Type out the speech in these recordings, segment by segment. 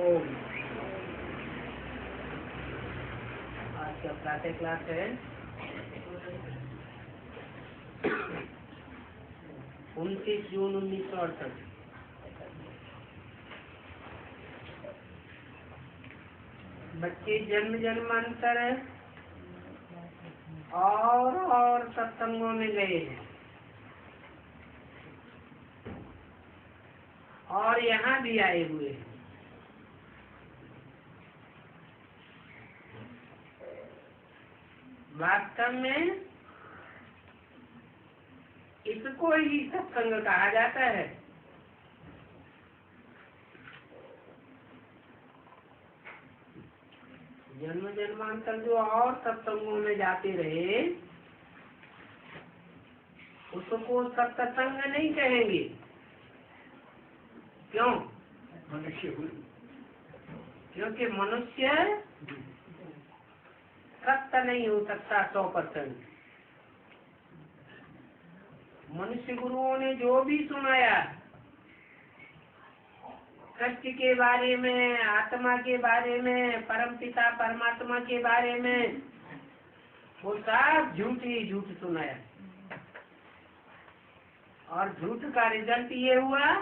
ओम। आज का प्रातः क्लास है 29 जून 1968। बच्चे जन्म जन्मांतर और सत्संगों में गए हैं और यहाँ भी आए हुए हैं। वास्तव में इसको ही सत्संग कहा जाता है। जन्म जन्मांतर जो और सत्संगों में जाते रहे उसको सत्संग नहीं कहेंगे। क्यों? मनुष्य क्योंकि मनुष्य सत्य नहीं हो सकता 100%। मनुष्य गुरुओं ने जो भी सुनाया सत्य के बारे में, आत्मा के बारे में, परमपिता परमात्मा के बारे में, वो सब झूठ ही झूठ सुनाया। और झूठ का रिजल्ट ये हुआ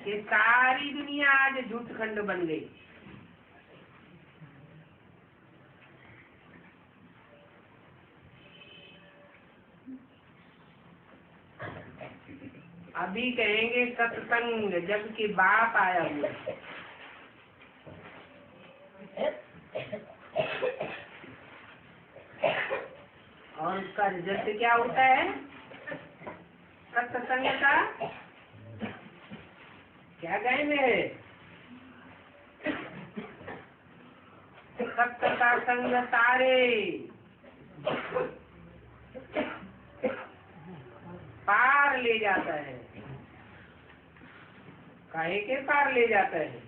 कि सारी दुनिया आज झूठ खंड बन गई। अभी कहेंगे सत्संग, जबकि बाप आया हुआ है। और उसका रिजल्ट क्या होता है सत्संग का? क्या गाएंगे? सत्य का संग तारे पार ले जाता है। काहे के पार ले जाता है?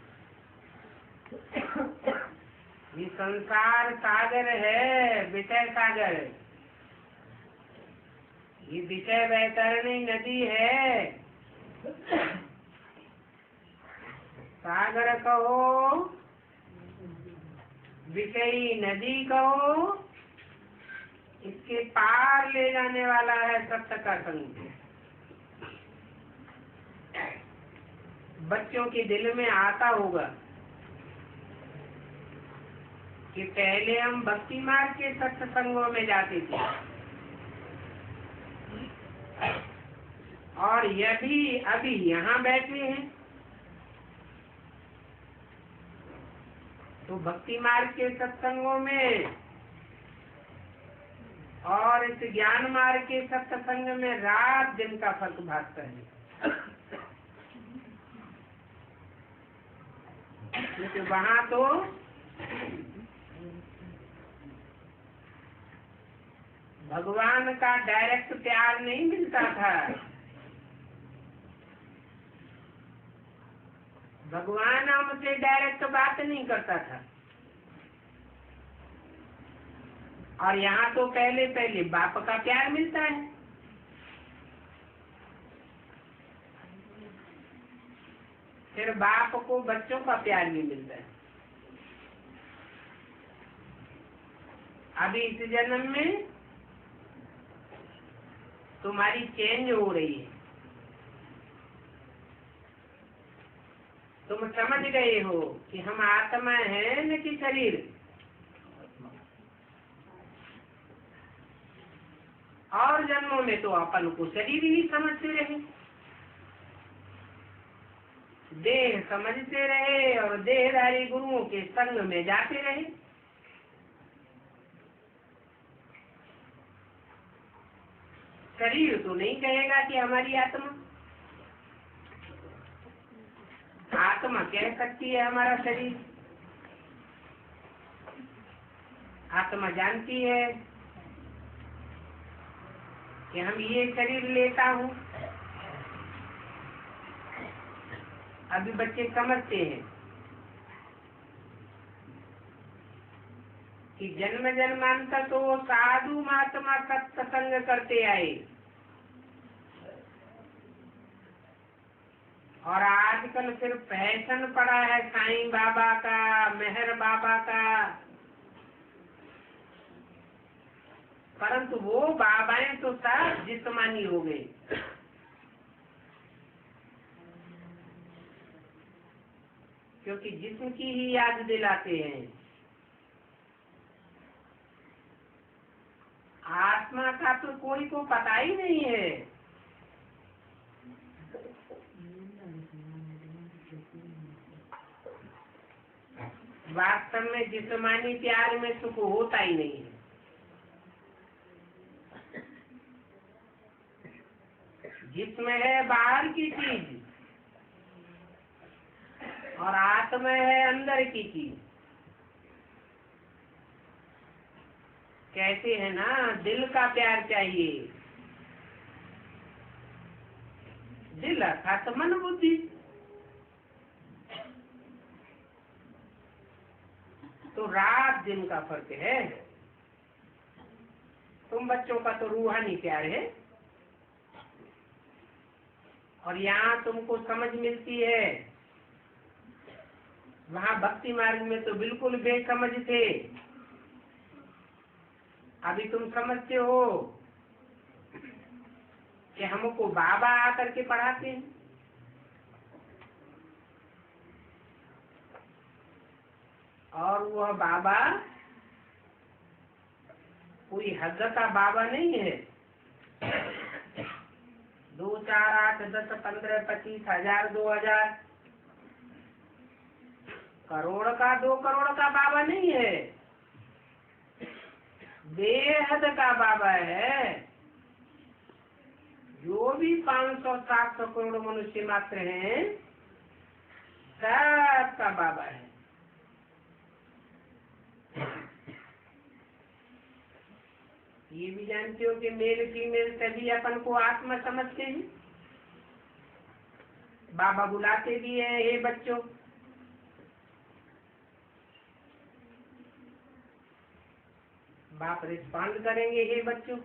ये संसार सागर है, विषय सागर। ये विषय वैतरणी नदी है। सागर कहो, विषयी नदी कहो, इसके पार ले जाने वाला है सत्य का संग। बच्चों के दिल में आता होगा कि पहले हम भक्ति मार्ग के सत्संगों में जाते थे और यदि अभी यहाँ बैठे हैं तो भक्ति मार्ग के सत्संगों में और इस ज्ञान मार्ग के सत्संग में रात दिन का फर्क भागता है। क्योंकि वहाँ तो भगवान का डायरेक्ट प्यार नहीं मिलता था। भगवान हमसे डायरेक्ट बात नहीं करता था। और यहाँ तो पहले पहले बाप का प्यार मिलता है। फिर बाप को बच्चों का प्यार भी मिलता है। अभी इस जन्म में तुम्हारी चेंज हो रही है। तुम समझ गए हो कि हम आत्मा है न कि शरीर। और जन्मों में तो अपन को शरीर ही समझते रहे, देह समझते रहे और देहधारी गुरुओं के संग में जाते रहे। शरीर तो नहीं कहेगा कि हमारी आत्मा। आत्मा कह सकती है हमारा शरीर। आत्मा जानती है कि हम ये शरीर लेता हूँ। अभी बच्चे समझते हैं कि जन्म जन्मांतर तो साधु महात्मा सत्संग करते आए और आजकल सिर्फ फैशन पड़ा है साईं बाबा का, मेहर बाबा का। परंतु वो बाबाएं तो सब जिस्मानी हो गए। क्योंकि जिस्म की ही याद दिलाते हैं। आत्मा का तो कोई को पता ही नहीं है। वास्तव में जिस्मानी प्यार में सुख होता ही नहीं है। इसमें है बाहर की चीज और आत्मा है अंदर की चीज। कहते हैं ना, दिल का प्यार चाहिए, दिल अर्थात मन बुद्धि। तो रात दिन का फर्क है। तुम बच्चों का तो रूहानी प्यार है और यहाँ तुमको समझ मिलती है, वहाँ भक्ति मार्ग में तो बिल्कुल बेसमझ थे। अभी तुम समझते हो कि हमको बाबा आकर के पढ़ाते हैं। और वह बाबा कोई हद का बाबा नहीं है। 2, 4, 8, 10, 15, 25, 1000, 2000 करोड़ का 2 करोड़ का बाबा नहीं है, बेहद का बाबा है। जो भी 500, 700 करोड़ मनुष्य मात्र हैं, सबका बाबा है। ये भी जानते हो कि मेल फीमेल सभी अपन को आत्मा समझते हैं। बाबा बुलाते भी हैं, हे बच्चों। बाप रिस्पॉन्ड करेंगे, हे बच्चों।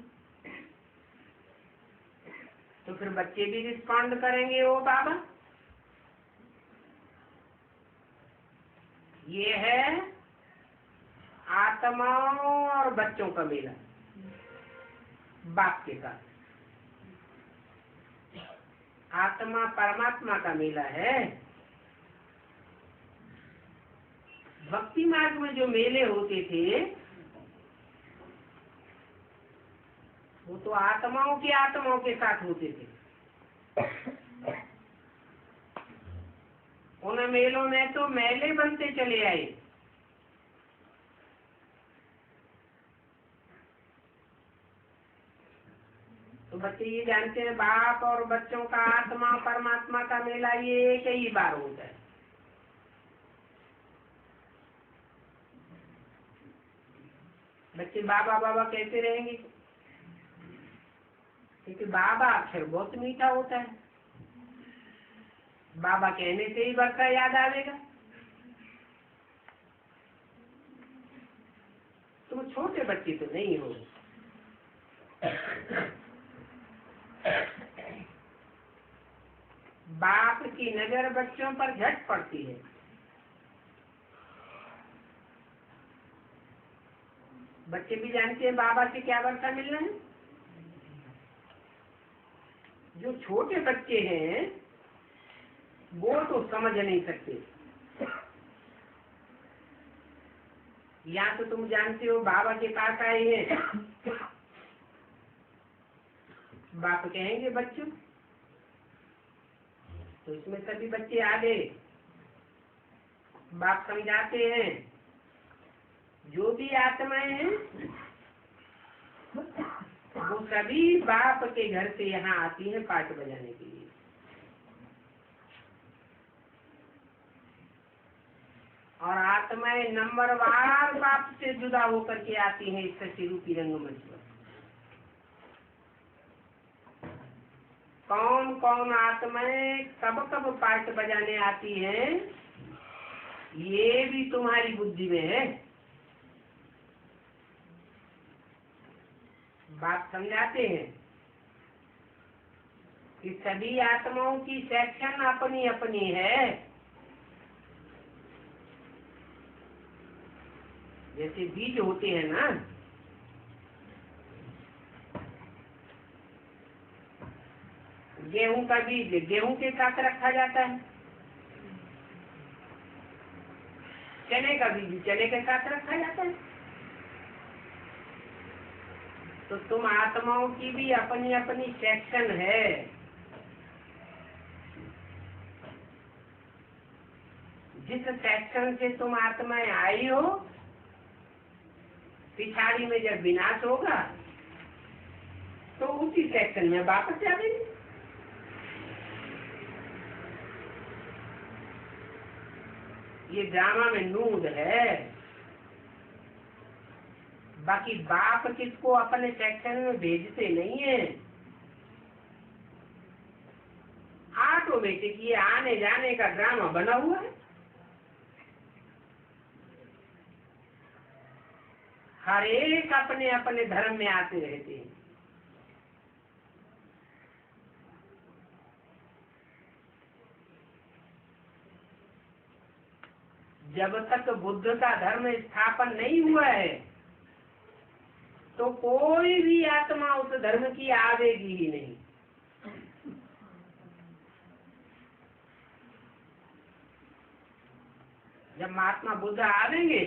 तो फिर बच्चे भी रिस्पॉन्ड करेंगे, ओ बाबा। ये है आत्माओं और बच्चों का मेला बाप के साथ। आत्मा परमात्मा का मेला है। भक्ति मार्ग में जो मेले होते थे वो तो आत्माओं के साथ होते थे। उन मेलों में तो मेले बनते चले आए। तो बच्चे ये जानते हैं, बाप और बच्चों का आत्मा परमात्मा का मेला ये कई बार होता है। बच्चे बाबा बाबा कहते रहेंगे क्योंकि बाबा अक्षर बहुत मीठा होता है। बाबा कहने से ही वर्षा याद आवेगा। तुम छोटे बच्चे तो नहीं हो। बाप की नजर बच्चों पर झट पड़ती है। बच्चे भी जानते हैं बाबा से क्या वर्षा मिलना है। जो छोटे बच्चे हैं वो तो समझ नहीं सकते। या तो तुम जानते हो बाबा के पास आए हैं, बाप कहेंगे बच्चों, तो इसमें सभी बच्चे आ गए। बाप समझाते हैं, जो भी आत्माएं हैं वो सभी बाप के घर से यहाँ आती हैं पाठ बजाने के लिए। और आत्माएं नंबरवार बाप से जुदा होकर के आती हैं इस सच्ची रूपी रंगमंच पर। कौन कौन आत्माएं कब कब पाठ बजाने आती हैं, ये भी तुम्हारी बुद्धि में है। बात समझाते हैं कि सभी आत्माओं की सेक्शन अपनी अपनी है। जैसे बीज होते हैं ना, गेहूं का बीज गेहूं के साथ रखा जाता है, चने का बीज चने के साथ रखा जाता है। तो तुम आत्माओं की भी अपनी अपनी सेक्शन है। जिस सेक्शन से तुम आत्माएं आई हो, पिछाड़ी में जब विनाश होगा तो उसी सेक्शन में वापस जाएंगे। ये ड्रामा में नूद है। बाकी बाप किसको अपने सेक्शन में भेजते नहीं है, ऑटोमेटिक ये आने जाने का ड्रामा बना हुआ है। हर एक अपने अपने धर्म में आते रहते हैं। जब तक बुद्ध का धर्म स्थापन नहीं हुआ है तो कोई भी आत्मा उस धर्म की आवेगी ही नहीं। जब महात्मा बुद्ध आवेंगे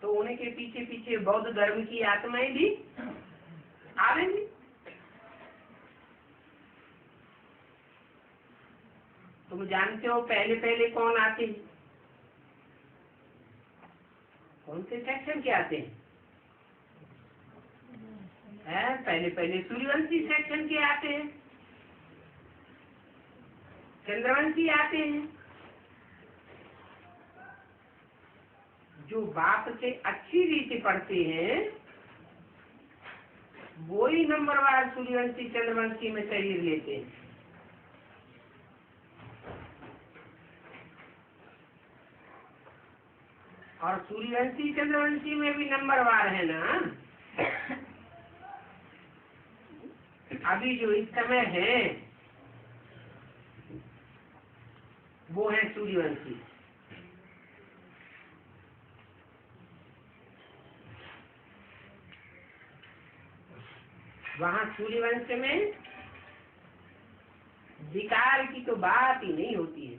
तो उनके पीछे पीछे बौद्ध धर्म की आत्माएं भी आवेंगी। तुम जानते हो पहले पहले कौन आते हैं, कौन से सेक्शन के आते हैं? पहले पहले सूर्यवंशी सेक्शन के आते हैं, चंद्रवंशी आते हैं। जो बाप से अच्छी रीति पढ़ते हैं वो ही नंबरवार सूर्यवंशी चंद्रवंशी में शरीर लेते हैं। और सूर्यवंशी चंद्रवंशी में भी नंबरवार है ना। अभी जो इस समय है वो है सूर्यवंशी। वहाँ सूर्यवंश में विकार की तो बात ही नहीं होती है।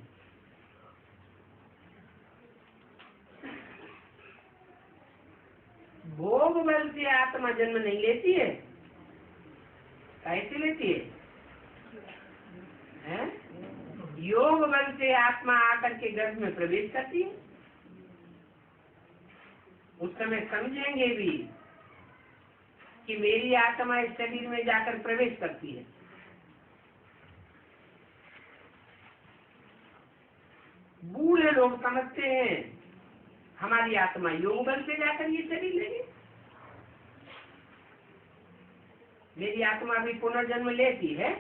भोग बल से आत्मा जन्म नहीं लेती है। कैसे लेती है? योग बल से आत्मा आकर के गर्भ में प्रवेश करती है। उस समय समझेंगे भी कि मेरी आत्मा इस शरीर में जाकर प्रवेश करती है। बूढ़े लोग समझते हैं हमारी आत्मा योग बल से जाकर ये शरीर लेगी। मेरी आत्मा भी पुनर्जन्म लेती है।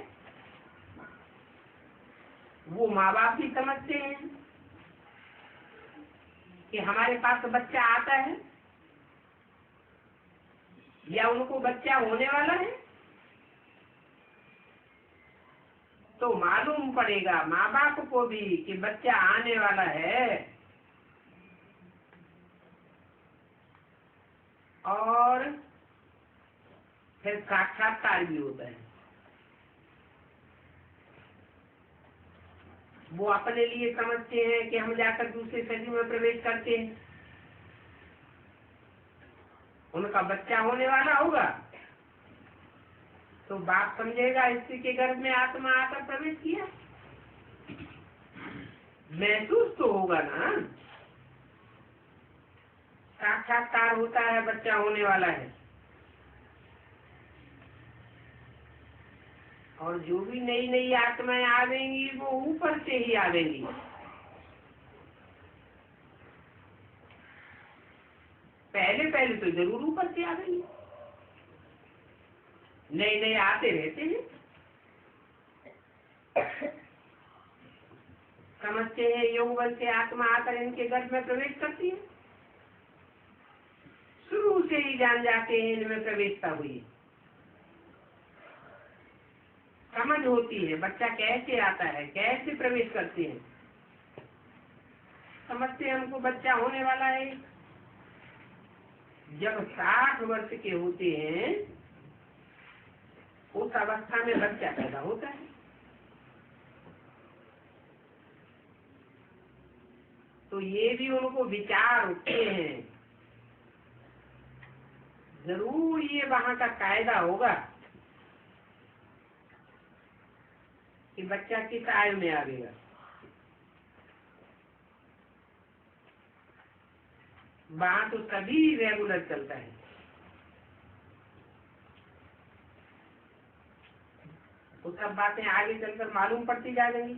वो माँ बाप भी समझते हैं कि हमारे पास बच्चा आता है या उनको बच्चा होने वाला है, तो मालूम पड़ेगा माँ बाप को भी कि बच्चा आने वाला है। और फिर साक्षात्कार भी होता है। वो अपने लिए समझते हैं कि हम जाकर दूसरे शरीर में प्रवेश करते हैं, उनका बच्चा होने वाला होगा तो बाप समझेगा स्त्री के गर्भ में आत्मा आकर प्रवेश किया। महसूस तो होगा ना, साक्षात्कार होता है बच्चा होने वाला है। और जो भी नई नई आत्माएं आवेंगी वो ऊपर से ही आवेंगी। पहले पहले तो जरूर ऊपर से आवेंगी, नए नए आते रहते हैं। समझते हैं योग बल से आत्मा आकर इनके गर्भ में प्रवेश करती है। शुरू से ही जान जाते हैं इनमें प्रवेशता हुई, समझ होती है बच्चा कैसे आता है, कैसे प्रवेश करते हैं। समझते हैं हमको बच्चा होने वाला है। जब 60 वर्ष के होते हैं उस अवस्था में बच्चा पैदा होता है। तो ये भी उनको विचार उठते हैं, जरूर ये वहां का कायदा होगा कि बच्चा किस आयु में आवेगा। वहां तो सभी रेगुलर चलता है। वो सब बातें आगे चलकर मालूम पड़ती जा रही।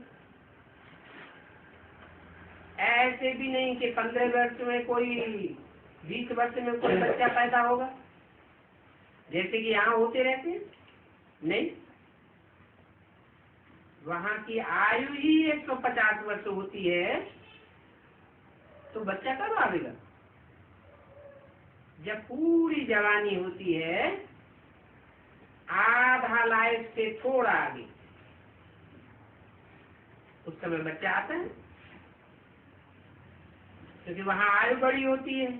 ऐसे भी नहीं कि 15 वर्ष में कोई 20 वर्ष में कोई बच्चा पैदा होगा जैसे कि यहाँ होते रहते हैं। नहीं, वहाँ की आयु ही 150 वर्ष होती है, तो बच्चा कब आवेगा? जब पूरी जवानी होती है, आधा लाइफ से थोड़ा आगे, उस समय बच्चा आता है, क्योंकि वहाँ आयु बड़ी होती है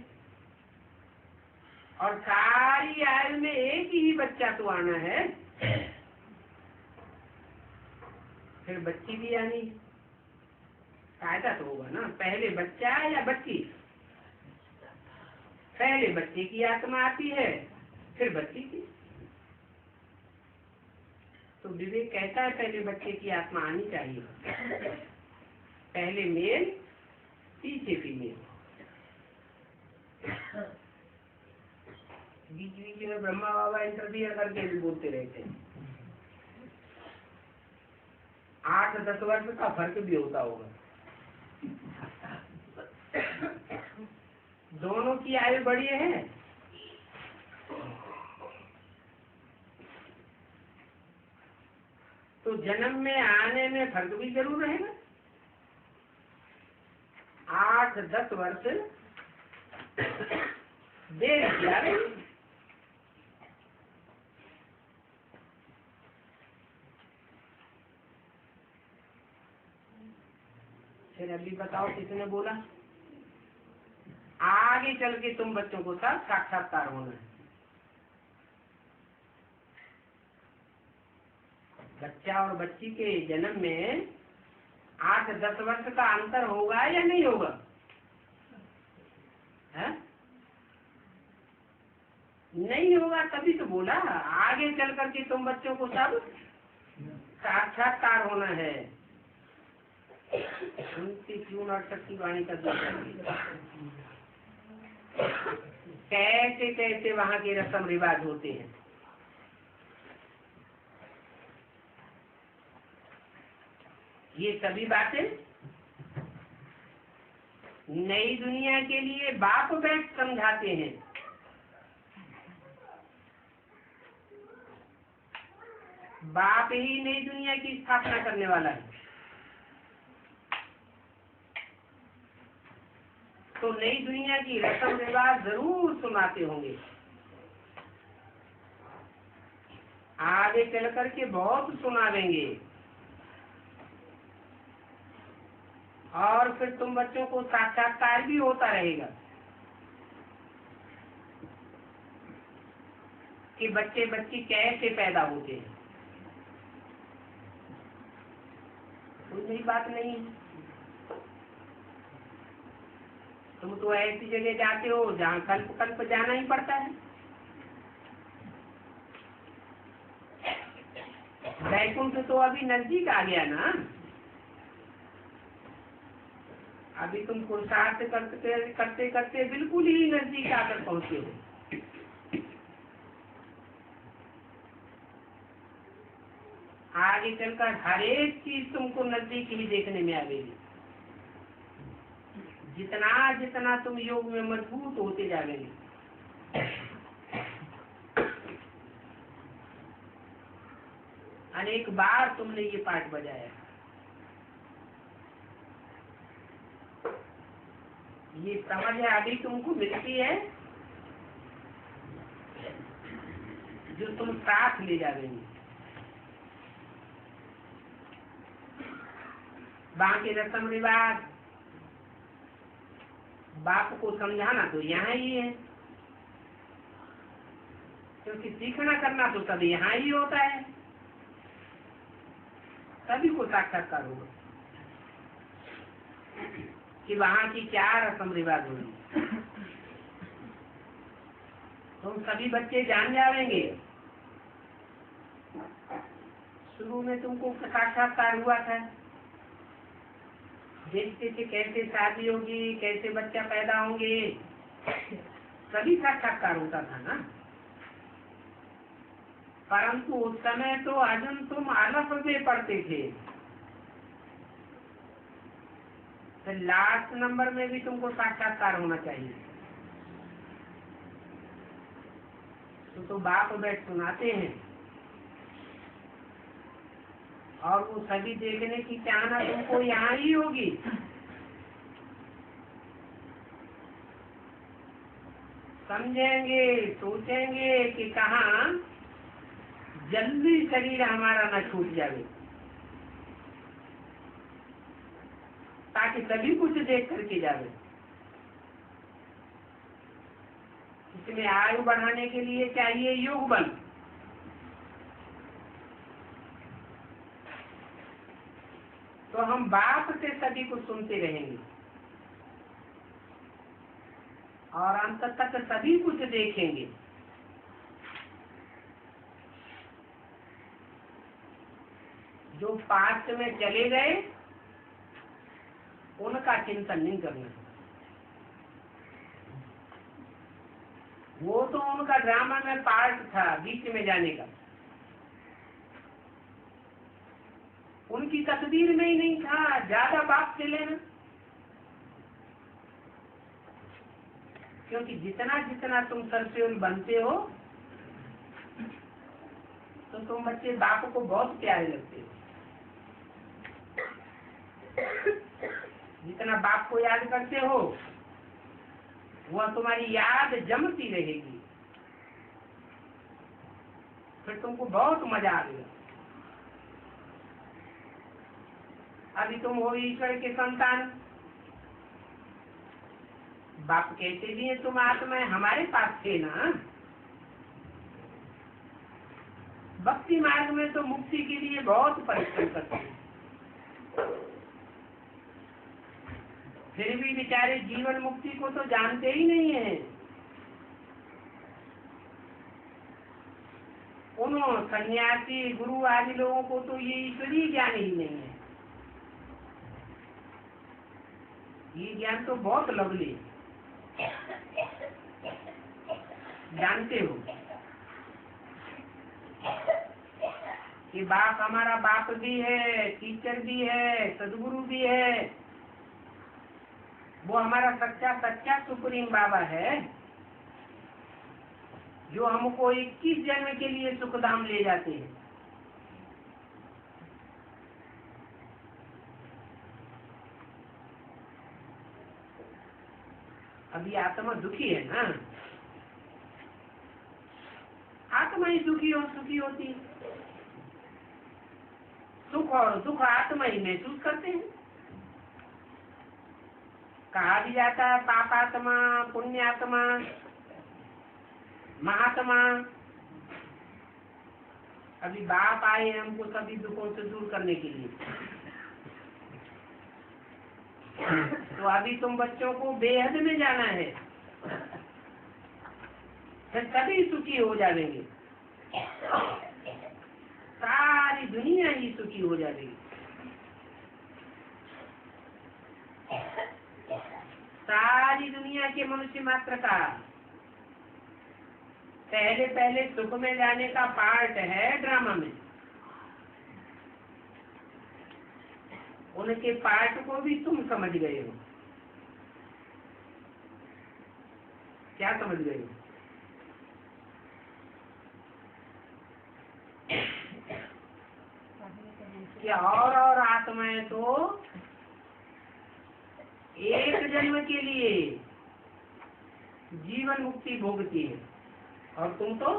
और सारी आयु में एक ही बच्चा तो आना है, फिर बच्ची भी आनी, फायदा तो होगा ना। पहले बच्चा या बच्ची? पहले बच्चे की आत्मा आती है, फिर बच्ची की। तो विवेक कहता है पहले बच्चे की आत्मा आनी चाहिए, पहले मेल पीछे फीमेल। बीच बीच में ब्रह्मा बाबा इंटरफियर करके भी बोलते रहते हैं। 8-10 वर्ष का फर्क भी होता होगा। दोनों की आयु बड़ी है, तो जन्म में आने में फर्क भी जरूर रहेगा। 8-10 वर्ष देर किया रही। फिर अभी बताओ किसने बोला आगे चल के तुम बच्चों को साथ साक्षात्कार होना है। बच्चा और बच्ची के जन्म में 8-10 वर्ष का अंतर होगा या नहीं होगा? है? नहीं होगा, तभी तो बोला आगे चल करके तुम बच्चों को सब साक्षात्कार होना है। सुनती क्यों नटशक्ति वाणी का कैसे कैसे वहाँ के रस्म रिवाज होते हैं। ये सभी बातें नई दुनिया के लिए बाप बैठ समझाते हैं। बाप ही नई दुनिया की स्थापना करने वाला है, तो नई दुनिया की रस्म रिवाज जरूर सुनाते होंगे। आगे चल करके बहुत सुनावेंगे और फिर तुम बच्चों को साक्षात्कार भी होता रहेगा कि बच्चे बच्ची कैसे पैदा होते हैं। कोई नई बात नहीं है। तुम तो ऐसी जगह जाते हो जहाँ कल्प कल्प जाना ही पड़ता है। वैकुंठ तो अभी नजदीक आ गया ना। अभी तुम पुरुषार्थ करते करते करते बिल्कुल ही नजदीक आकर पहुंचे हो। आगे चलकर हर एक चीज तुमको नजदीक ही देखने में आएगी। जितना जितना तुम योग में मजबूत होते जाएंगे, अनेक बार तुमने ये पाठ बजाया। ये समझ है अभी तुमको मिलती है जो तुम साथ ले जाएंगे। बाकी रस्म रिवाज बाप को समझाना तो यहाँ ही है, क्योंकि सीखना करना तो सब यहाँ ही होता है। सभी को साक्षात्कार होगा कि वहाँ की क्या रस्म रिवाज होगी। तुम सभी बच्चे जान जाएंगे। शुरू में तुमको साक्षात्कार हुआ था, देखते थे कैसे शादी होगी, कैसे बच्चा पैदा होंगे, सभी साक्षात्कार होता था ना। परंतु उस समय तो अर्जुन तुम आलस में पढ़ते थे, फिर लास्ट नंबर में भी तुमको साक्षात्कार होना चाहिए। तो बाप बैठ सुनाते हैं और वो सभी देखने की चाहना तुमको यहाँ ही होगी। समझेंगे, सोचेंगे कि कहाँ जल्दी शरीर हमारा न छूट जाए, ताकि सभी कुछ देख करके जावे। इसमें आयु बढ़ाने के लिए चाहिए योग बल। तो हम बाप से सभी कुछ सुनते रहेंगे और अंत तक सभी कुछ देखेंगे। जो पास्ट में चले गए उनका चिंतन नहीं करना, वो तो उनका ड्रामा में पार्ट था बीच में जाने का, उनकी तकदीर में ही नहीं था ज्यादा बाप से लेना। क्योंकि जितना जितना तुम सरसेल बनते हो तो तुम बच्चे बाप को बहुत प्यारे लगते हो। जितना बाप को याद करते हो वह तुम्हारी याद जमती रहेगी, फिर तुमको बहुत मजा आएगा। अभी तुम हो ईश्वर के संतान, बाप कहते भी हैं तुम आत्मा हमारे पास थे ना। भक्ति मार्ग में तो मुक्ति के लिए बहुत परिश्रम करते हैं, फिर भी बेचारे जीवन मुक्ति को तो जानते ही नहीं है। उन्होंने सन्यासी गुरु आदि लोगों को तो ये ईश्वरीय ज्ञान ही नहीं है। ये ज्ञान तो बहुत लवली, जानते हो कि बाप हमारा बाप भी है, टीचर भी है, सदगुरु भी है। वो हमारा सच्चा सच्चा सुप्रीम बाबा है जो हमको 21 जन्म के लिए सुखधाम ले जाते हैं। अभी आत्मा दुखी है ना, आत्मा ही दुखी और सुखी होती है। सुख और दुख आत्मा ही महसूस करते हैं। कहा भी जाता है पापात्मा, पुण्यात्मा, महात्मा। अभी बाप आए हमको सभी दुखों से दूर करने के लिए। तो अभी तुम बच्चों को बेहद में जाना है, फिर सभी सुखी हो जाएंगे, सारी दुनिया ही सुखी हो जाएगी। सारी दुनिया के मनुष्य मात्र का पहले पहले सुख में जाने का पार्ट है ड्रामा में। उनके पार्ट को भी तुम समझ गए हो। क्या समझ गए हो? कि और आत्माएं तो एक जन्म के लिए जीवन मुक्ति भोगती है और तुम तो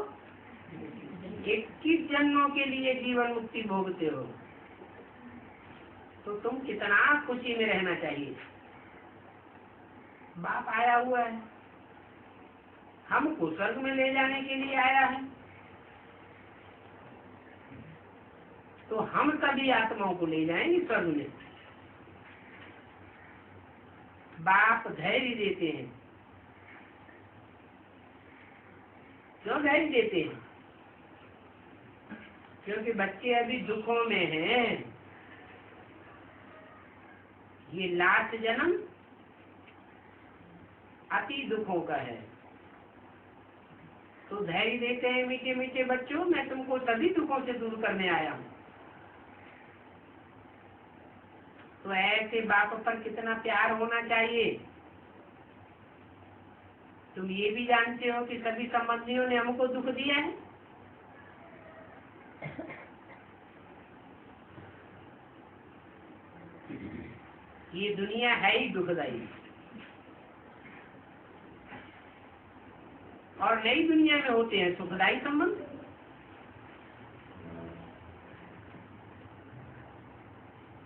21 जन्मों के लिए जीवन मुक्ति भोगते हो। तो तुम कितना खुशी में रहना चाहिए। बाप आया हुआ है, हमको स्वर्ग में ले जाने के लिए आया है। तो हम सभी आत्माओं को ले जाएंगे स्वर्ग में। बाप धैर्य देते हैं। क्यों धैर्य देते हैं? क्योंकि बच्चे अभी दुखों में हैं। ये लास्ट जन्म अति दुखों का है। तो धैर्य देते हैं, मीठे मीठे बच्चों, मैं तुमको सभी दुखों से दूर करने आया हूँ। तो तो ऐसे बाप पर कितना प्यार होना चाहिए। तुम ये भी जानते हो कि सभी संबंधियों ने हमको दुख दिया है। ये दुनिया है ही दुखदायी। और नई दुनिया में होते हैं सुखदायी संबंध।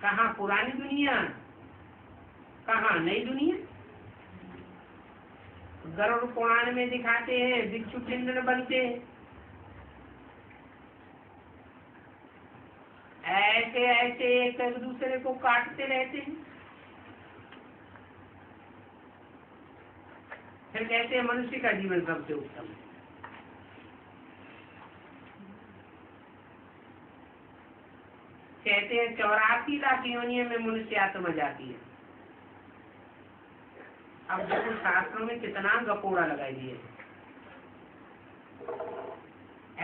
कहाँ पुरानी दुनिया, कहाँ नई दुनिया। गरुड़ पुराण में दिखाते हैं भिक्षु किन्नर बनते हैं, ऐसे ऐसे एक दूसरे को काटते रहते हैं। फिर कहते हैं मनुष्य का जीवन सबसे उत्तम है। कहते हैं 84 लाख योनियों में मनुष्य आत्मा जाती है। अब देखो शास्त्रों में कितना गपोड़ा लगाई दिए।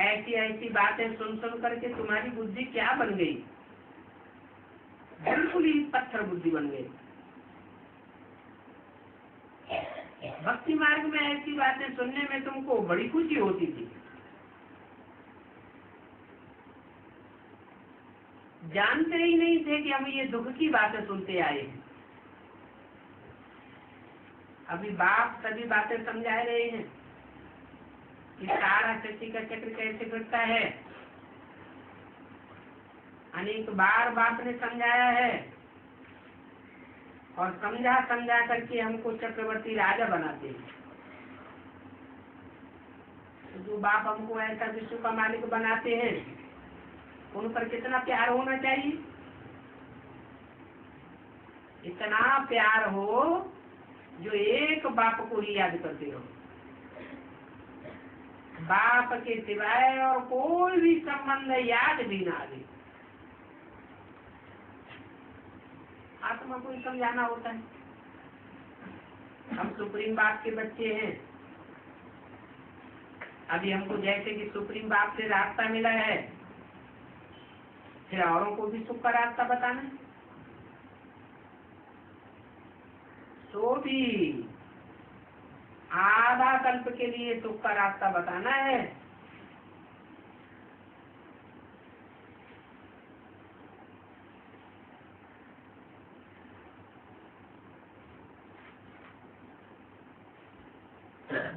ऐसी ऐसी बातें सुन सुन करके तुम्हारी बुद्धि क्या बन गई, बिल्कुल ही पत्थर बुद्धि बन गई। भक्ति मार्ग में ऐसी बातें सुनने में तुमको बड़ी खुशी होती थी। जानते ही नहीं थे कि हम ये दुख की बातें सुनते आए हैं। अभी बाप सभी बातें समझा रहे हैं कि सारा सृष्टि का चक्र कैसे फिरता है। अनेक बार बाप ने समझाया है और समझा समझा करके हमको चक्रवर्ती राजा बनाते हैं। तो जो बाप हमको ऐसा विश्व का मालिक बनाते हैं उन पर कितना प्यार होना चाहिए। इतना प्यार हो जो एक बाप को ही याद करते रहो। बाप के सिवाय और कोई भी संबंध याद भी ना आए। आत्मा को ही समझाना होता है। हम सुप्रीम बाप के बच्चे हैं। अभी हमको जैसे कि सुप्रीम बाप से रास्ता मिला है, फिर औरों को भी सुख का रास्ता बताना है। तो भी आधा कल्प के लिए सुख का रास्ता बताना है।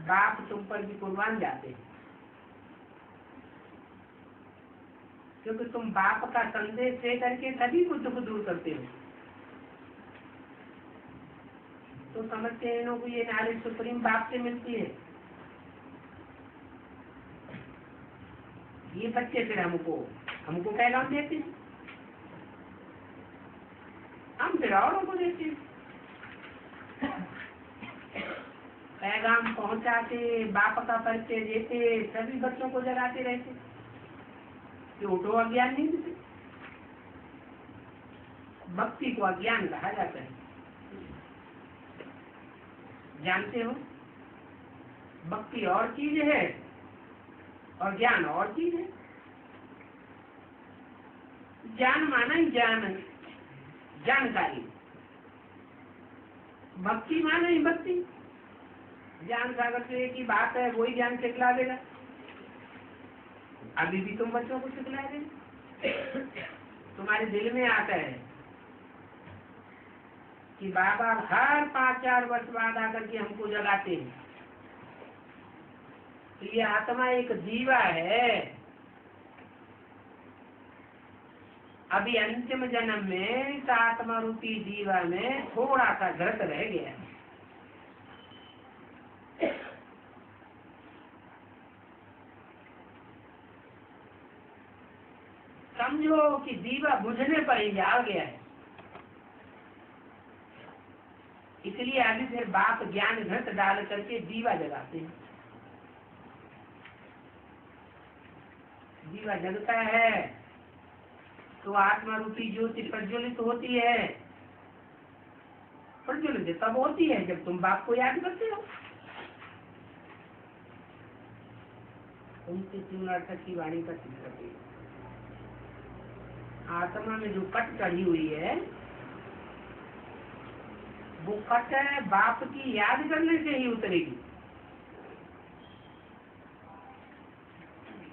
बाप तुम पर भी कुर्बान जाते हैं, क्योंकि तुम बाप का संदेश दे करके सभी को दुख दूर करते हो। तो समझते हैं इन्हों को ये नॉलेज सुप्रीम बाप से मिलती है। ये बच्चे फिर हमको पैगाम देते हैं, हम फिर औरों को देते हैं। पैगाम पहुंचाते, बाप का परिचय देते, सभी बच्चों को जगाते रहते कि उठो अज्ञान नहीं देते। भक्ति को अज्ञान कहा जाता है। जानते हो भक्ति और चीज है और ज्ञान और चीज है। ज्ञान माना ही जानकारी, भक्ति माना ही भक्ति। ज्ञान सागर से एक ही बात है, वही ज्ञान सिखला देगा। अभी भी तुम बच्चों को सिखला देगा। तुम्हारे दिल में आता है कि बाबा हर 5-4 वर्ष बाद आकर के हमको जगाते हैं। तो ये आत्मा एक दीवा है। अभी अंतिम जन्म में इस आत्मा रूपी दीवा में थोड़ा सा घृत रह गया। समझो कि दीवा बुझने पर ही आ गया है। इसलिए अभी फिर बाप ज्ञान घृत डाल करके दीवा जगाते हैं। दीवा जगता है तो आत्मा रूपी ज्योति प्रज्वलित होती है। प्रज्वलित तब होती है जब तुम बाप को याद करते हो। उनसे तीव्रता की वाणी का चित्र करते। आत्मा में जो कट चढ़ी हुई है वो कट बाप की याद करने से ही उतरेगी,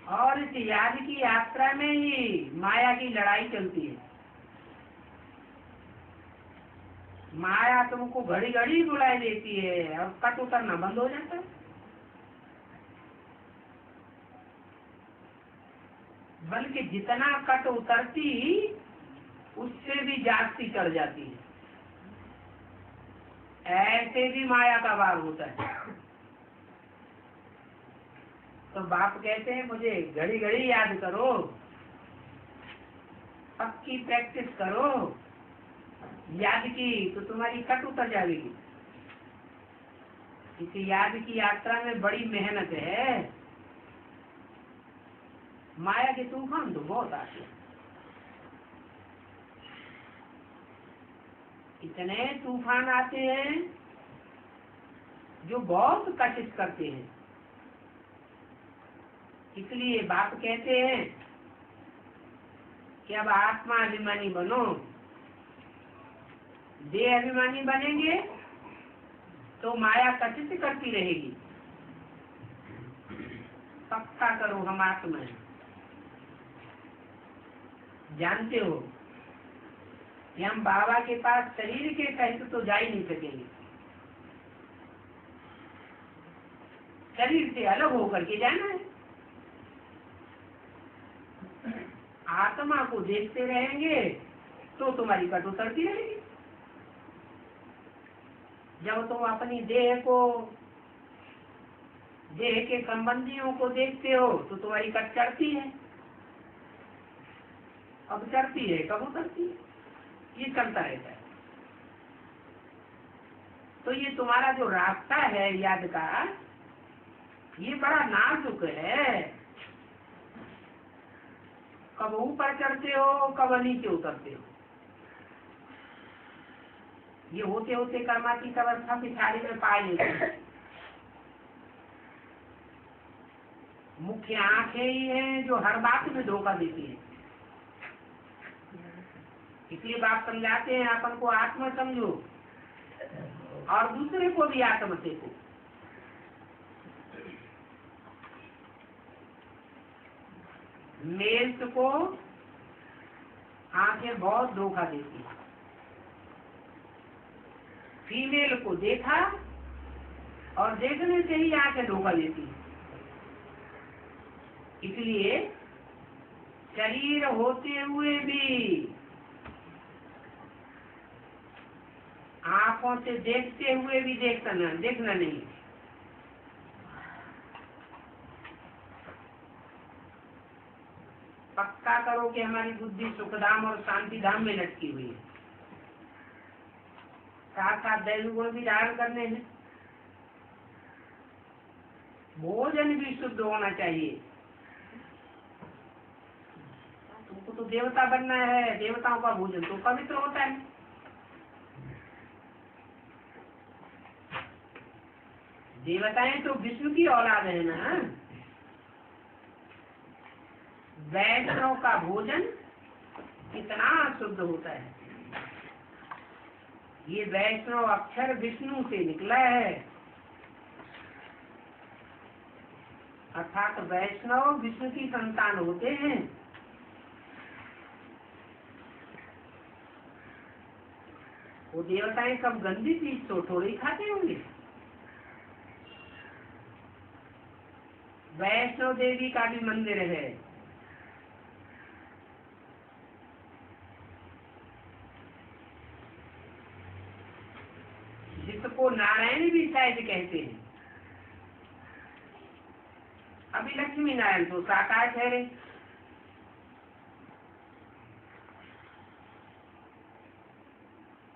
और इस याद की यात्रा में ही माया की लड़ाई चलती है। माया तुमको घड़ी घड़ी बुलाई देती है और कट उतरना बंद हो जाता है। बल्कि जितना कट उतरती उससे भी जास्ती चढ़ जाती है। ऐसे भी माया का वार होता है। तो बाप कहते हैं मुझे घड़ी घड़ी याद करो, पक्की प्रैक्टिस करो याद की, तो तुम्हारी कट उतर जाएगी। इस याद की यात्रा में बड़ी मेहनत है। माया के तूफान तो बहुत आते हैं, इतने तूफान आते हैं जो बहुत कशिश करते हैं। इसलिए बाप कहते हैं कि अब आत्मा अभिमानी बनो। देह अभिमानी बनेंगे तो माया कशिश करती रहेगी। पक्का करो हम आत्मा हैं। जानते हो कि हम बाबा के पास शरीर के सहित तो जा ही नहीं सकेंगे, शरीर से अलग होकर के जाना है। आत्मा को देखते रहेंगे तो तुम्हारी कट उतरती रहेगी। जब तुम अपनी देह के संबंधियों को देखते हो तो तुम्हारी कट चढ़ती है। अब चढ़ती है कब उतरती है, ये चलता रहता है। तो ये तुम्हारा जो रास्ता है याद का, ये बड़ा नाजुक है। कब ऊपर चढ़ते हो कब नीचे उतरते हो। ये होते होते कर्मातीत अवस्था पिछाड़ी में पाए लेते हैं। मुख्य आंखें ही हैं जो हर बात में धोखा देती है। इसलिए बाप समझाते हैं अपन को आत्मा समझो और दूसरे को भी आत्मा देखो। मेल्स को आंखें बहुत धोखा देती है। फीमेल को देखा और देखने से ही आंखें धोखा देती है। इसलिए शरीर होते हुए भी आंखों से देखते हुए भी देखना नहीं। पक्का करो कि हमारी बुद्धि सुखधाम और शांति धाम में लटकी हुई है। साथ साथ दैव गुण भी धारण करने हैं। भोजन भी शुद्ध होना चाहिए। तुमको तो देवता बनना है, देवताओं का भोजन तो पवित्र होता है। देवताएं तो विष्णु की औलाद है ना। वैष्णव का भोजन कितना शुद्ध होता है। ये वैष्णव अक्षर विष्णु से निकला है, अर्थात वैष्णव विष्णु की संतान होते हैं। वो देवताएं सब गंदी चीज तो थोड़ी खाते होंगे। वैष्णव देवी का भी मंदिर है। जिसको नारायण भी शायद कहते हैं। अभी लक्ष्मी नारायण तो साकार ठहरे।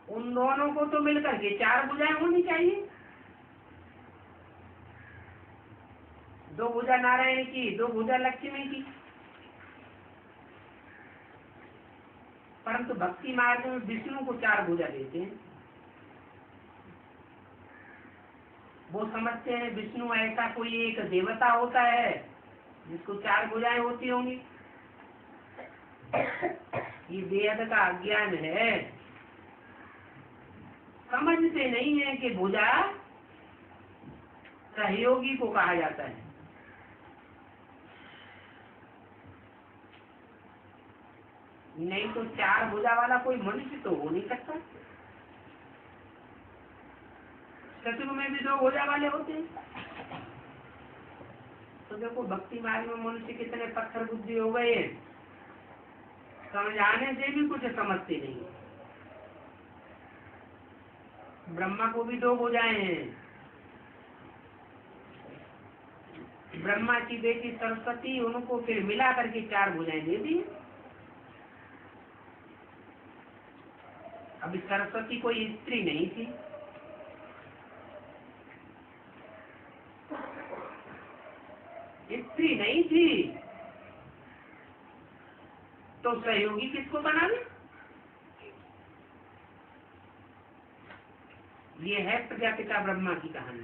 उन दोनों को तो मिलकर के 4 भुजाएं होनी चाहिए। 2 भुजा नारायण की, 2 भुजा लक्ष्मी की। परंतु भक्ति मार्ग में विष्णु को 4 भुजा देते हैं। वो समझते हैं विष्णु ऐसा कोई एक देवता होता है जिसको 4 भुजाएं होती होंगी। ये वेद का अज्ञान है। समझते नहीं है कि भुजा सहयोगी को कहा जाता है। नहीं तो चार भुजा वाला कोई मनुष्य तो हो नहीं सकता। सतयुग में भी दो भुजा वाले होते हैं। तो देखो भक्ति मार्ग में मनुष्य कितने पत्थर बुद्धि हो गए हैं, समझाने से भी कुछ समझते नहीं। ब्रह्मा को भी दो भुजाएं हैं। ब्रह्मा की बेटी सरस्वती, उनको फिर मिला करके चार भुजाएं दे दी। अभी सरस्वती कोई स्त्री नहीं थी, स्त्री नहीं थी, तो सहयोगी किसको बना दे? ये है प्रजापिता ब्रह्मा की कहानी।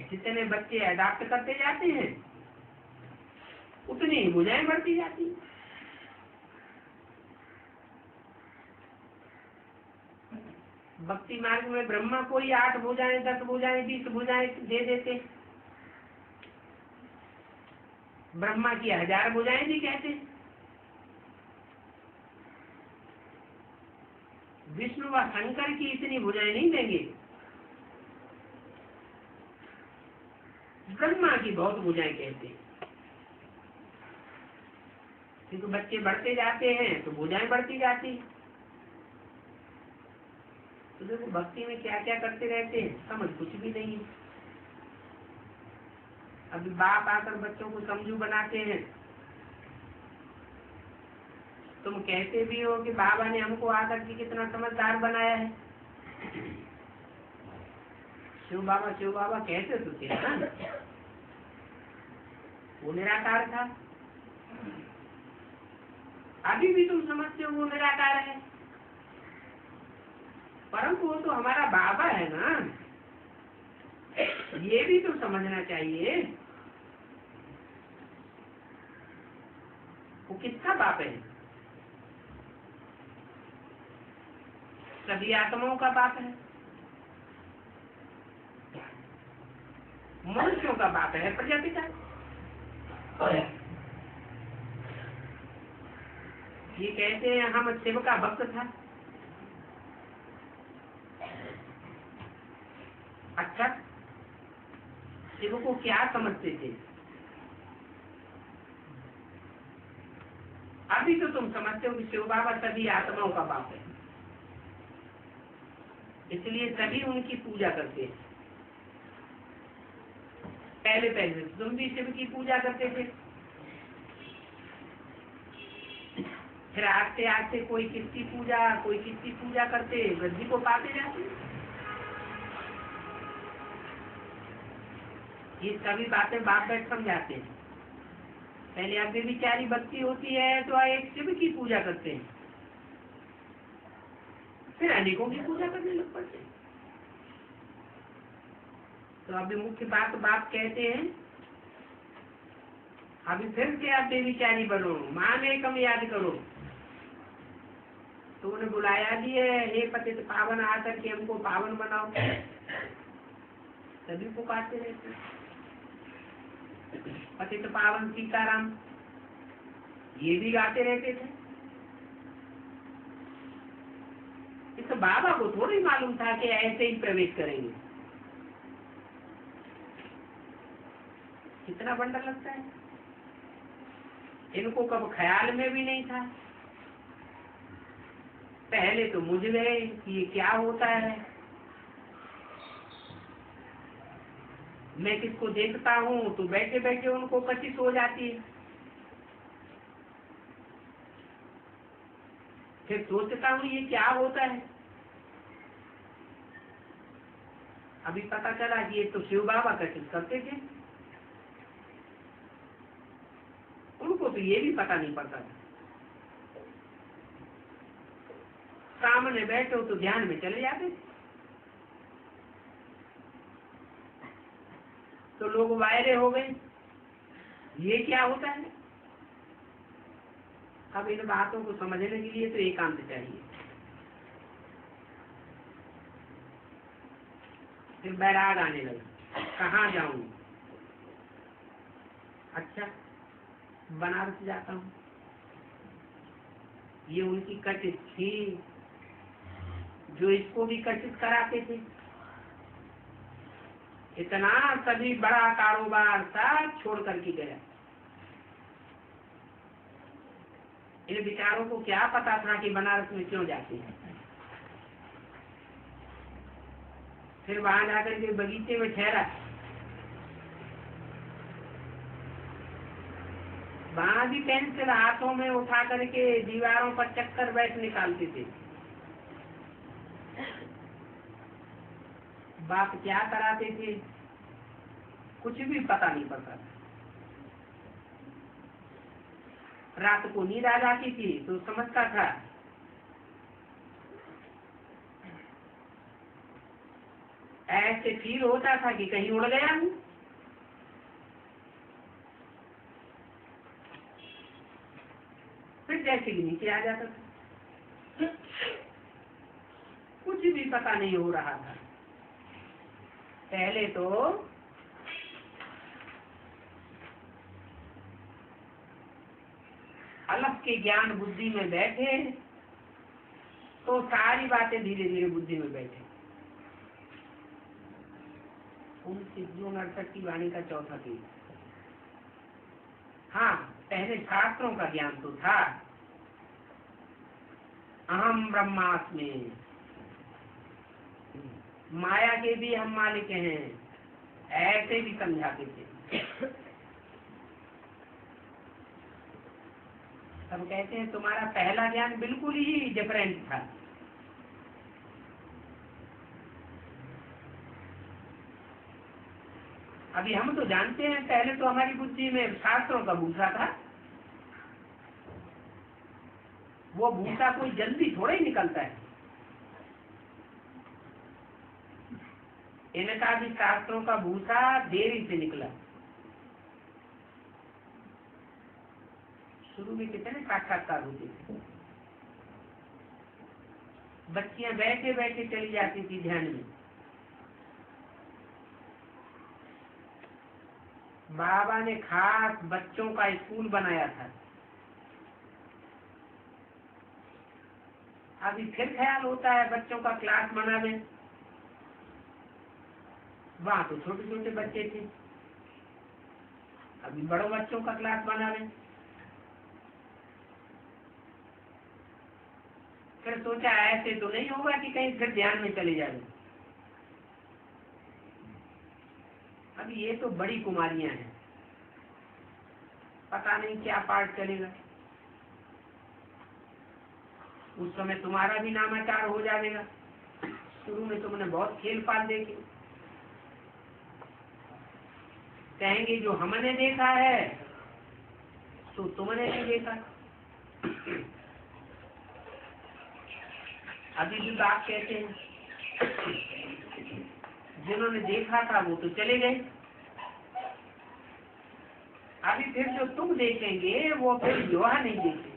जितने बच्चे अडॉप्ट करते जाते हैं उतनी ही भुजाएं बढ़ती जाती हैं। भक्ति मार्ग में ब्रह्मा को ही 8 भुजाएं, 10 भुजाएं, 20 भुजाएं दे देते। ब्रह्मा की 1000 भुजाएं भी कहते। विष्णु व शंकर की इतनी भुजाएं नहीं देंगे। ब्रह्मा की बहुत भुजाएं कहते हैं। क्योंकि बच्चे बढ़ते जाते हैं तो भुजाएं बढ़ती जाती। तो देखो भक्ति में क्या क्या करते रहते हैं, समझ कुछ भी नहीं है। अभी बाप आकर बच्चों को समझू बनाते हैं। तुम कहते भी हो कि बाबा ने हमको आकर के कितना समझदार बनाया है। शिव बाबा कहते तो थे ना, वो निराकार था। अभी भी तुम समझते हो वो निराकार है, परंतु वो तो हमारा बाबा है ना, ये भी तो समझना चाहिए। वो किसका बाप है? सभी आत्माओं का बाप है। मनुष्यों का बाप है प्रजापिता। ये कहते हैं हम शिव का भक्त था। अच्छा, शिव को क्या समझते थे? अभी तो तुम समझते हो कि शिव बाबा सभी आत्माओं का बाप है, इसलिए सभी उनकी पूजा करते हैं। पहले तुम भी शिव की पूजा करते थे, फिर आस्ते आस्ते कोई किसकी पूजा करते वृद्धि को पाते जाते। ये सभी बातें बाप बैठ समझाते हैं। पहले अब विचारी भक्ति होती है तो एक शिव की पूजा करते हैं, फिर अनेकों की पूजा करने लग पड़ते हैं। तो अभी मुख्य बात बाप कहते हैं, अभी फिर से आप बेविचारी बनो, मान एकम याद करो। तो उन्हें बुलाया दिए, हे पतित पावन आकर के हमको पावन बनाओ। सभी पुकारते रहते, पतित पावन सीताराम, ये भी गाते रहते थे। इस बाबा को थोड़ी मालूम था कि ऐसे ही प्रवेश करेंगे। कितना बंडर लगता है। इनको कब ख्याल में भी नहीं था। पहले तो मुझ गए कि ये क्या होता है। मैं किसको देखता हूँ तो बैठे बैठे उनको कशिश हो जाती है। फिर सोचता हूँ ये क्या होता है। अभी पता चला कि ये तो शिव बाबा कशिश करते थे। उनको तो ये भी पता नहीं पड़ता था। सामने बैठो तो ध्यान में चले जाते। तो लोग वायरे हो गए, ये क्या होता है। अब इन बातों को समझने के लिए तो एकांत चाहिए। फिर बैराग आने लगा, कहाँ जाऊं? अच्छा, बनारस जाता हूँ। ये उनकी कशिश थी जो इसको भी कशिश कराते थे। इतना सभी बड़ा कारोबार सब छोड़ करके गया। इन विचारों को क्या पता था कि बनारस में क्यों जाते हैं। फिर वहां जाकर के बगीचे में ठहरा। वहां भी पेंसिल हाथों में उठा करके दीवारों पर चक्कर बैठ निकालते थे। बाप क्या कराते थे कुछ भी पता नहीं पड़ता। रात को नींद आ जाती थी तो समझता था ऐसे फील होता था कि कहीं उड़ गया हूँ। फिर जैसे कि नीचे आ जाता था, कुछ भी पता नहीं हो रहा था। पहले तो अलग के ज्ञान बुद्धि में बैठे तो सारी बातें धीरे धीरे बुद्धि में बैठे। उनकी जो 68 की वाणी का चौथा थी। हाँ, पहले शास्त्रों का ज्ञान तो था, अहम ब्रह्मास्मि, माया के भी हम मालिक हैं, ऐसे भी समझाते थे। सब कहते हैं तुम्हारा पहला ज्ञान बिल्कुल ही डिफरेंट था। अभी हम तो जानते हैं पहले तो हमारी बुद्धि में शास्त्रों का भूसा था। वो भूसा कोई जल्दी थोड़ा ही निकलता है। इनका भी शास्त्रों का भूसा देरी से निकला। शुरू में कितने साक्षात्कार होते थे। बच्चियां बैठे बैठे चली जाती थी ध्यान में। बाबा ने खास बच्चों का स्कूल बनाया था। अभी फिर ख्याल होता है बच्चों का क्लास बना दें। वहां तो छोटे छोटे बच्चे थे, अभी बड़ों बच्चों का क्लास बना दें। फिर सोचा ऐसे तो नहीं होगा कि कहीं फिर ध्यान में चले जाए। अभी ये तो बड़ी कुमारियां हैं, पता नहीं क्या पाठ करेगा। उस समय तुम्हारा भी नामाचार हो जाएगा। शुरू में तुमने बहुत खेल पाल देखे, कहेंगे जो हमने देखा है तो तुमने नहीं देखा। अभी भी बात कहते हैं जिन्होंने देखा था वो तो चले गए। अभी फिर जो तुम देखेंगे वो फिर युवा नहीं देखेंगे।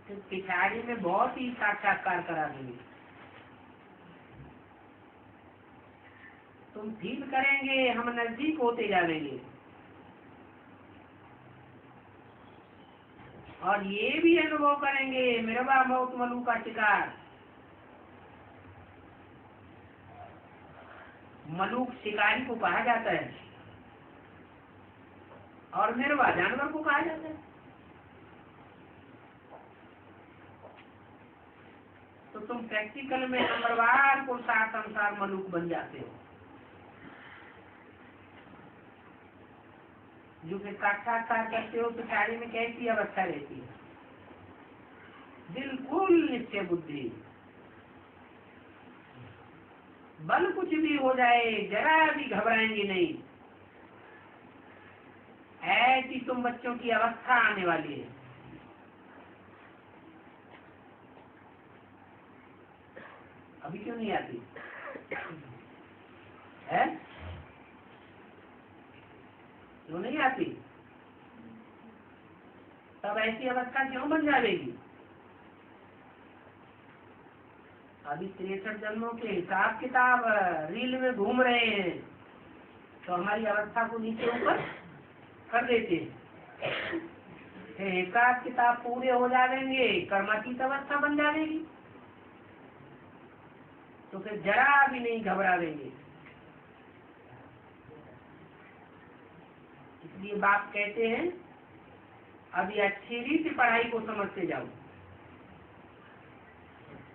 तो पिछाड़ी में बहुत ही साक्षात्कार करा देंगे। तुम फील करेंगे हम नजदीक होते जाएंगे। और ये भी अनुभव करेंगे मेरा मौत मलू का शिकार। मलूक शिकारी को कहा जाता है और मेरवा जानवर को कहा जाता है। तो तुम प्रैक्टिकल में नंबरवार को साथ अनुसार मलूक बन जाते हो। जो फिर साक्षात्कार करते हो तो पिछाड़ी में कैसी अवस्था रहती है? बिल्कुल निश्चय बुद्धि। बल कुछ भी हो जाए जरा भी घबराएंगे नहीं। ऐसी तुम बच्चों की अवस्था आने वाली है। अभी क्यों नहीं आती है? क्यों नहीं आती? तब ऐसी अवस्था क्यों बन जाएगी? अभी 63 जन्मों के हिसाब किताब रील में घूम रहे हैं, तो हमारी अवस्था को नीचे ऊपर कर देते हैं। हिसाब किताब पूरे हो जाएंगे, कर्मातीत अवस्था बन जाएगी, तो फिर जरा भी नहीं घबराएंगे। इसलिए बाप कहते हैं अभी अच्छी रीति पढ़ाई को समझते जाओ,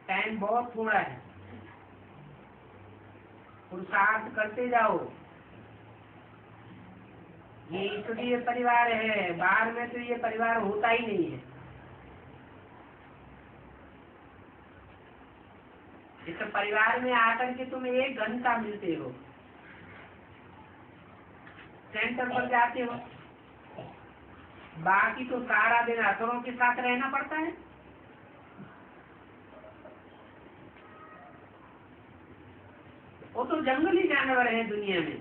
टाइम बहुत थोड़ा है, पुरुषार्थ करते जाओ। ये ईश्वरीय परिवार है, बाहर में तो ये परिवार होता ही नहीं है। इस परिवार में आकर के तुम 1 घंटा मिलते हो, सेंटर पर जाते हो, बाकी तो सारा दिन असुरों के साथ रहना पड़ता है। वो तो जंगली जानवर हैं दुनिया में,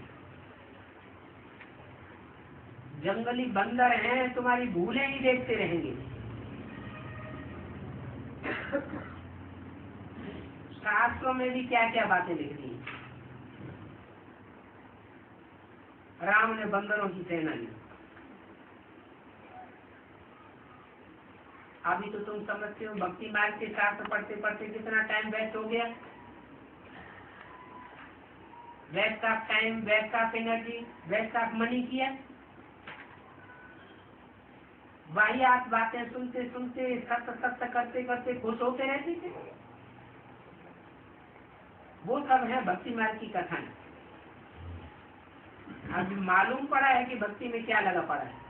जंगली बंदर हैं, तुम्हारी भूलें ही देखते रहेंगे। शास्त्रों में भी क्या क्या बातें लिख दी। राम ने बंदरों की सेना ली। अभी तो तुम समझते हो भक्ति मार्ग के शास्त्र पढ़ते पढ़ते कितना टाइम वेस्ट हो गया, waste of time, waste of energy, waste of money किया। वही आप बातें सुनते सुनते सत्य सत्य करते करते खुश होते रहते थे। वो सब है भक्ति मार्ग की कथाएं। अब मालूम पड़ा है कि भक्ति में क्या लगा पड़ा है।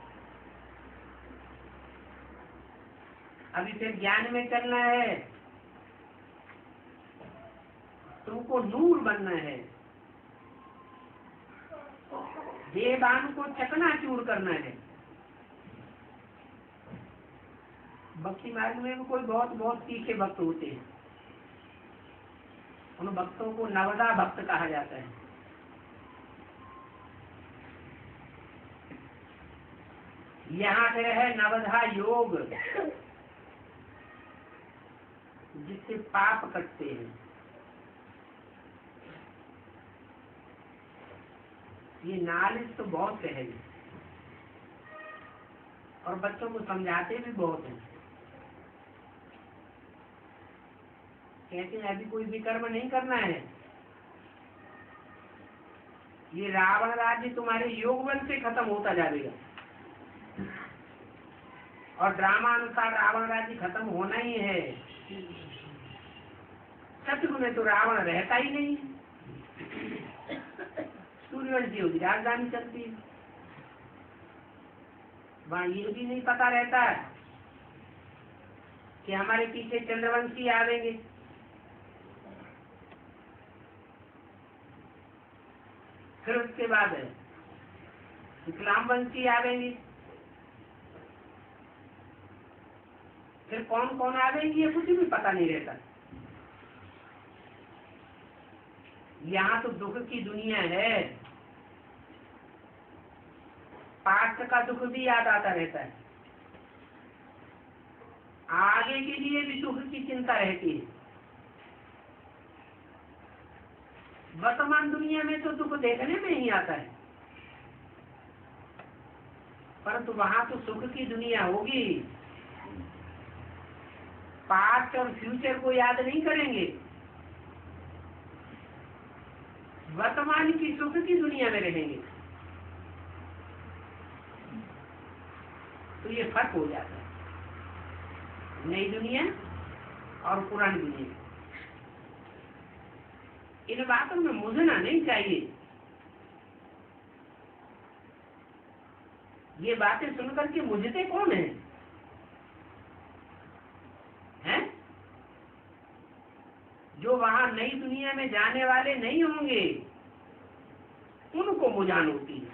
अभी फिर ज्ञान में चलना है, तुमको नूर बनना है, देवान को चकनाचूर करना है। भक्ति मार्ग में भी कोई बहुत तीखे भक्त होते हैं, उन भक्तों को नवदा भक्त कहा जाता है। यहाँ फिर है नवधा योग, जिससे पाप कटते हैं। ये नॉलेज तो बहुत सहज है और बच्चों को समझाते भी बहुत हैं। कहते हैं अभी कोई विकर्म नहीं करना है, ये रावण राज्य तुम्हारे योग बल से खत्म होता जाएगा, और ड्रामा अनुसार रावण राज्य खत्म होना ही है। सतयुग में तो रावण रहता ही नहीं, सूर्यवंशी होगी राजधानी चलती है, वहां ये भी नहीं पता रहता कि हमारे पीछे चंद्रवंशी आवेंगे। फिर उसके बाद इस्लाम वंशी आवेंगे, फिर कौन कौन आवेंगे ये कुछ भी पता नहीं रहता। यहाँ तो दुख की दुनिया है, पास्ट का दुख भी याद आता रहता है, आगे के लिए भी दुख की चिंता रहती है। वर्तमान दुनिया में तो दुख देखने में ही आता है, परंतु वहां तो सुख की दुनिया होगी। पास्ट और फ्यूचर को याद नहीं करेंगे, वर्तमान की सुख की दुनिया में रहेंगे। तो ये फर्क हो जाता है नई दुनिया और पुरानी दुनिया। इन बातों में मुझना नहीं चाहिए। ये बातें सुनकर के मुझते कौन है? हैं? जो वहां नई दुनिया में जाने वाले नहीं होंगे उनको मुझान होती है,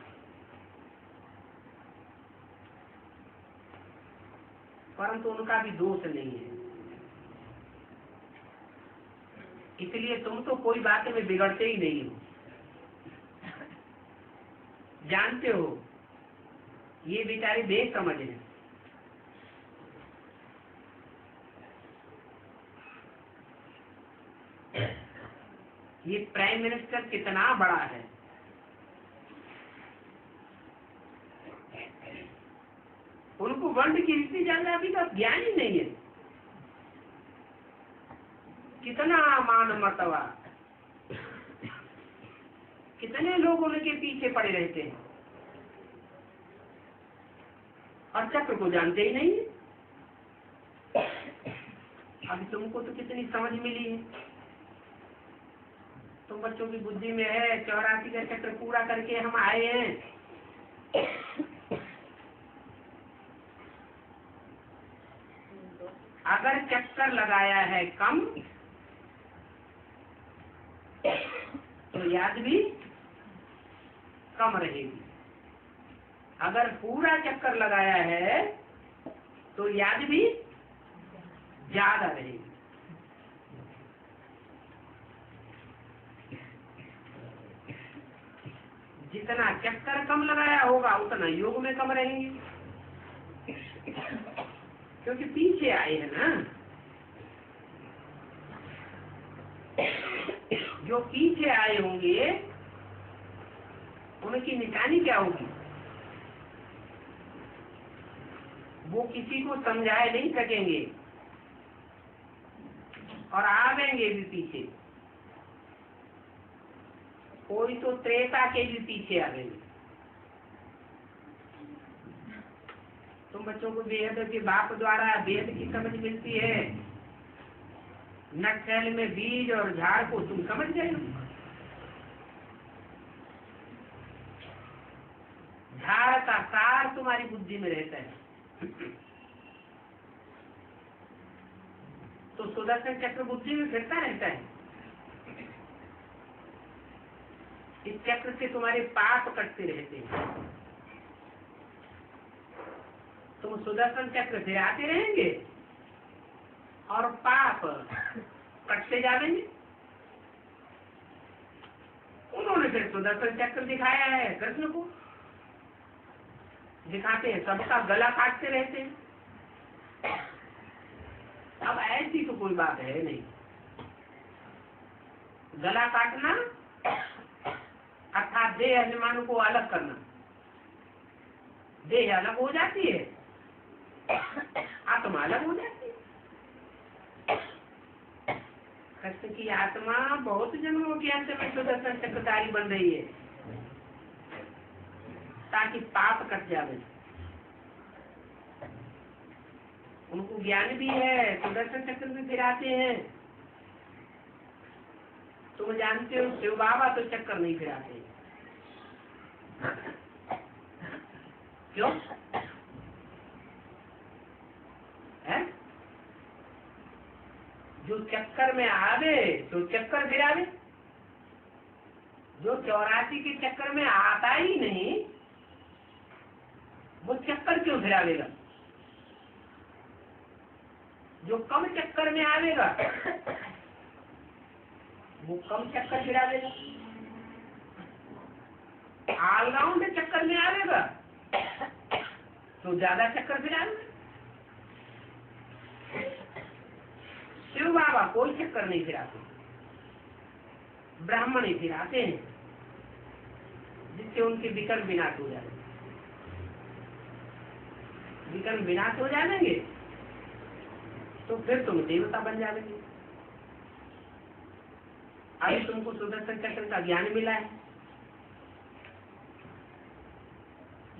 परंतु उनका भी दोष नहीं है। इसलिए तुम तो कोई बात में बिगड़ते ही नहीं हो। जानते हो ये बेचारे बेसमझ हैं, ये प्राइम मिनिस्टर कितना बड़ा है। उनको वर्ल्ड की रीति जाति का ज्ञान ही नहीं है। कितना मान मर्तबा, कितने लोग उनके पीछे पड़े रहते हैं और चक्र को जानते ही नहीं। अभी तुमको तो कितनी समझ मिली है, तुम बच्चों की बुद्धि में है 84 का चक्र पूरा करके हम आए हैं। अगर चक्कर लगाया है कम तो याद भी कम रहेगी, अगर पूरा चक्कर लगाया है तो याद भी ज्यादा रहेगी। जितना चक्कर कम लगाया होगा उतना योग में कम रहेंगे, क्योंकि पीछे आए हैं ना। जो पीछे आए होंगे उनकी निशानी क्या होगी? वो किसी को समझाए नहीं सकेंगे और आवेंगे भी पीछे। कोई तो त्रेता के भी पीछे आवेंगे। तुम बच्चों को वेद के बाप द्वारा वेद की समझ मिलती है, नक्शल में बीज और झाड़ को तुम समझ गए। झाड़ का सार तुम्हारी बुद्धि में रहता है। तो सुदर्शन चक्र बुद्धि में फिरता रहता है। इस चक्र से तुम्हारे पाप कटते रहते हैं। तुम सुदर्शन चक्र फिराते रहेंगे और पाप कटते जाएंगे। उन्होंने फिर सुदर्शन चक्र दिखाया है, कृष्ण को दिखाते हैं, सबका गला काटते रहते हैं। अब ऐसी तो कोई बात है नहीं। गला काटना अर्थात देह अभिमान को अलग करना। देह अलग हो जाती है, आत्मा अलग हो जाती है। कृष्ण की आत्मा बहुत जन्मों के अंत में सुदर्शन चक्रधारी बन रही है ताकि पाप कट जावे। उनको ज्ञान भी है, सुदर्शन चक्र भी फिराते हैं। तुम जानते हो शिव बाबा तो चक्कर नहीं फिराते। क्यों है? जो चक्कर में आवे तो चक्कर फिरावे, जो 84 के चक्कर में आता ही नहीं वो चक्कर क्यों फिरावेगा? जो कम चक्कर में आवेगा वो कम चक्कर फिरावेगा। ऑलराउंड चक्कर में आवेगा तो ज्यादा चक्कर फिरावेगा। शिव बाबा कोई चक्कर नहीं फिराते, ब्राह्मण ही फिराते हैं जिससे उनके विकल्प विनाश हो जाए। विकल्प विनाश हो जाएंगे तो फिर तुम देवता बन जाओगे। अभी तुमको सुदर्शन चक्र का ज्ञान मिला है,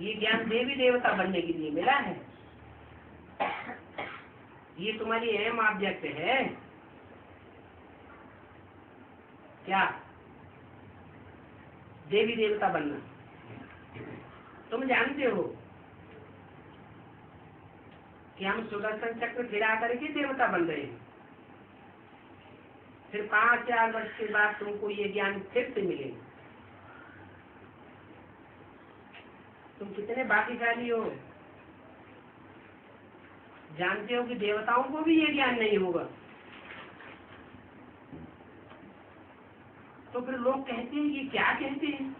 ये ज्ञान देवी देवता बनने के लिए मिला है। ये तुम्हारी अहम ऑब्जेक्ट है क्या? देवी देवता बनना। तुम जानते हो कि हम सुदर्शन चक्र गिरा करके देवता बन गए। फिर 5-4 वर्ष के बाद तुमको ये ज्ञान फिर से मिलेगा। तुम कितने भाग्यशाली हो। जानते हो कि देवताओं को भी ये ज्ञान नहीं होगा। तो फिर लोग कहते हैं ये क्या कहते हैं?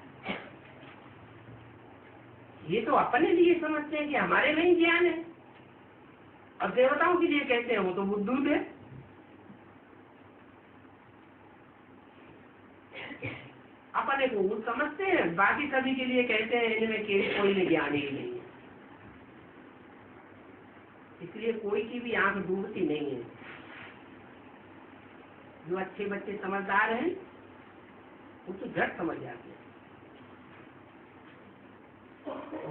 ये तो अपने लिए समझते हैं कि हमारे में ही ज्ञान है, और देवताओं के लिए कहते हैं वो तो बुद्धू थे। वाले को वो समझते हैं, बाकी सभी के लिए कहते हैं इनमें कोई ज्ञान ही नहीं है। इसलिए कोई की भी आंख डूबती नहीं है। जो अच्छे बच्चे समझदार हैं वो तो झट समझ जाते हैं।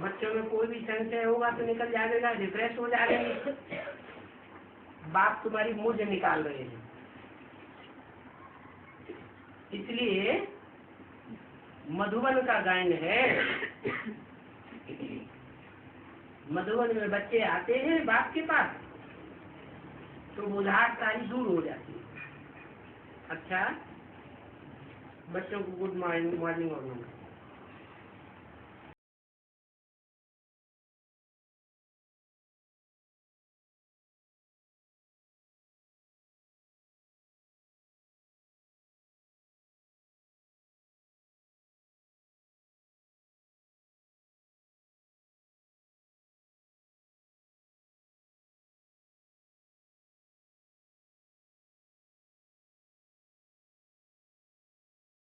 बच्चों में कोई भी संशय होगा तो निकल जाएगा, रिफ्रेश हो जाएंगे। बाप तुम्हारी मुझ निकाल रहे हैं। इसलिए मधुबन का गायन है। मधुबन में बच्चे आते हैं बाप के पास तो बुझाहट सारी दूर हो जाती है। अच्छा, बच्चों को गुड मॉर्निंग और नमस्कार।